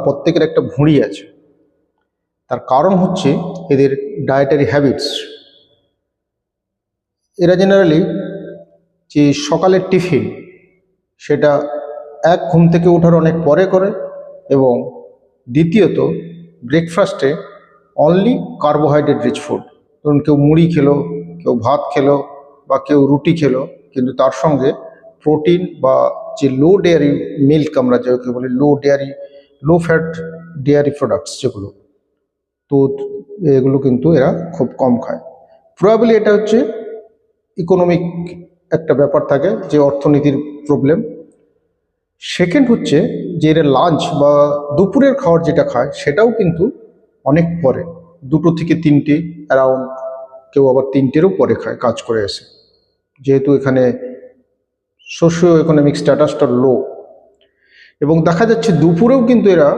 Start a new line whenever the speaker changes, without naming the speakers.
প্রত্যেকের একটা ভুঁড়ি আছে। তার কারণ হচ্ছে এদের ডায়েটারি হ্যাবিটস। এরা জেনারেলি যে সকালের টিফিন সেটা ঘুম থেকে ওঠার অনেক পরে করে, এবং দ্বিতীয়ত ব্রেকফাস্টে অনলি কার্বোহাইড্রেট রিচ ফুড। ধরুন কেউ মুড়ি খেলো, কেউ ভাত খেলো, বা কেউ রুটি খেলো, কিন্তু তার সঙ্গে প্রোটিন বা যে লো ডেয়ারি মিল্ক, আমরা যাকে বলি লো ফ্যাট ডেয়ারি প্রোডাক্টস যেগুলো, তো এগুলো কিন্তু এরা খুব কম খায়। প্রবাবলি এটা হচ্ছে ইকোনমিক একটা ব্যাপার থাকে, যে অর্থনীতির প্রবলেম। সেকেন্ড হচ্ছে যে এরা লাঞ্চ বা দুপুরের খাবার যেটা খায় সেটাও কিন্তু অনেক পরে, 2টো থেকে 3টে অ্যারাউন্ড, কেউ আবার 3টেরও পরে খায় কাজ করে এসে, যেহেতু এখানে সোশিও ইকোনমিক স্ট্যাটাসটা লো। এবং দেখা যাচ্ছে দুপুরেও কিন্তু এরা